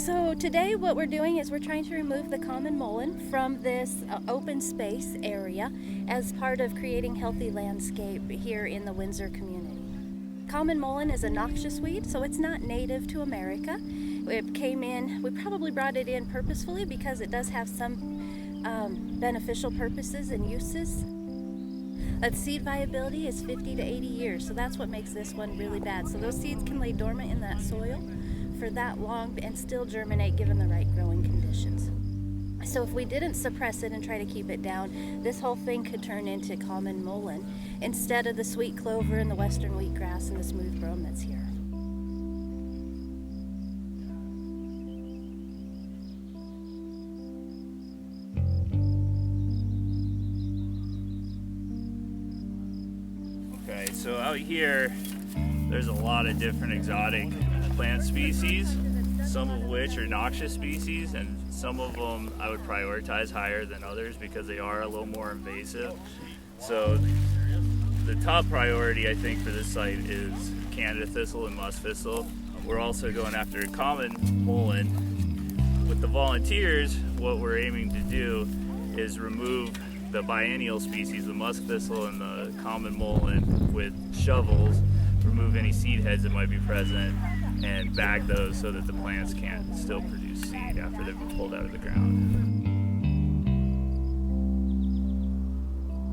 So today what we're doing is we're trying to remove the common mullein from this open space area as part of creating healthy landscape here in the Windsor community. Common mullein is a noxious weed, so it's not native to America. It came in, we probably brought it in purposefully because it does have some beneficial purposes and uses. Its seed viability is 50 to 80 years, so that's what makes this one really bad. So those seeds can lay dormant in that soil for that long and still germinate given the right growing conditions. So if we didn't suppress it and try to keep it down, this whole thing could turn into common mullein instead of the sweet clover and the western wheatgrass and the smooth brome that's here. Okay, so out here there's a lot of different exotic plant species, some of which are noxious species, and some of them I would prioritize higher than others because they are a little more invasive. So the top priority I think for this site is Canada thistle and musk thistle. We're also going after common mullein. With the volunteers, what we're aiming to do is remove the biennial species, the musk thistle and the common mullein, with shovels, remove any seed heads that might be present, and bag those so that the plants can still produce seed after they've been pulled out of the ground.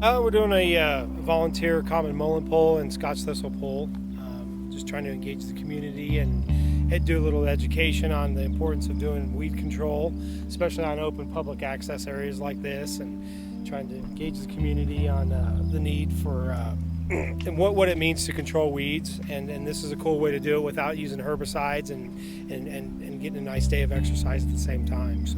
We're doing a volunteer common mullein pull and Scotch thistle pull, just trying to engage the community and do a little education on the importance of doing weed control, especially on open public access areas like this, and trying to engage the community on the need for and what it means to control weeds, and this is a cool way to do it without using herbicides and getting a nice day of exercise at the same time. So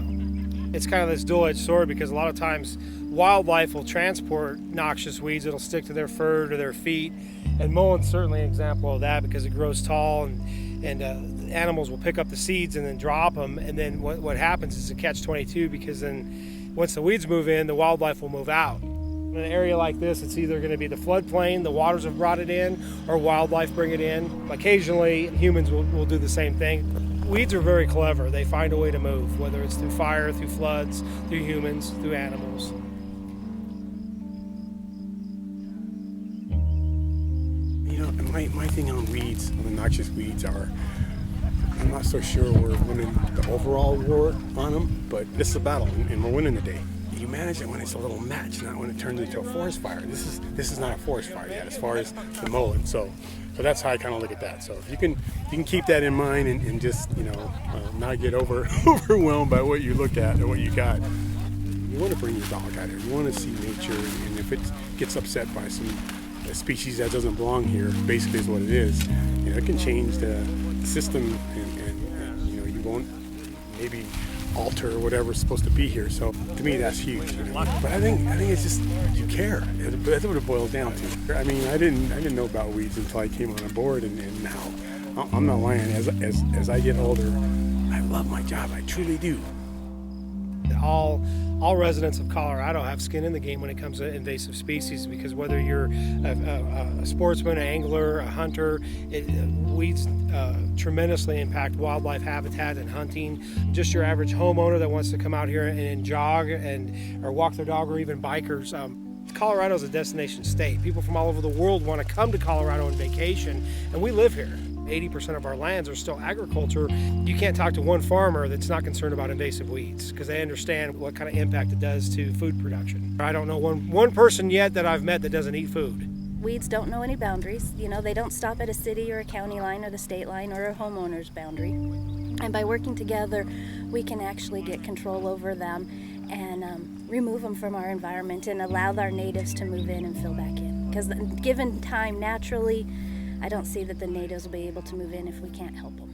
it's kind of this dual-edged sword because a lot of times wildlife will transport noxious weeds. It'll stick to their fur, to their feet, and mullein's certainly an example of that because it grows tall, and animals will pick up the seeds and then drop them, and then what happens is a catch-22 because then once the weeds move in, the wildlife will move out. In an area like this, it's either going to be the floodplain, the waters have brought it in, or wildlife bring it in. Occasionally, humans will do the same thing. Weeds are very clever. They find a way to move, whether it's through fire, through floods, through humans, through animals. You know, my thing on weeds, on the noxious weeds, are I'm not so sure we're winning the overall war on them, but this is a battle, and we're winning the day. You manage it when it's a little match, not when it turns into a forest fire. This is not a forest fire yet, as far as the mullein. So that's how I kind of look at that. So if you can keep that in mind and just not get overwhelmed by what you look at or what you got. You want to bring your dog out here. You want to see nature, and if it gets upset by some species that doesn't belong here, basically is what it is. You know, it can change the system, and you won't maybe alter whatever's supposed to be here. So to me, that's huge. But I think it's just you care. That's what it boils down to. I mean, I didn't know about weeds until I came on board, and now I'm not lying. As I get older, I love my job. I truly do. All residents of Colorado have skin in the game when it comes to invasive species, because whether you're a sportsman, an angler, a hunter, weeds tremendously impact wildlife habitat and hunting. Just your average homeowner that wants to come out here and jog or walk their dog, or even bikers. Colorado is a destination state. People from all over the world want to come to Colorado on vacation, and we live here. 80% of our lands are still agriculture. You can't talk to one farmer that's not concerned about invasive weeds because they understand what kind of impact it does to food production. I don't know one person yet that I've met that doesn't eat food. Weeds don't know any boundaries. You know, they don't stop at a city or a county line or the state line or a homeowner's boundary. And by working together, we can actually get control over them and remove them from our environment and allow our natives to move in and fill back in. Because given time, naturally, I don't see that the natives will be able to move in if we can't help them.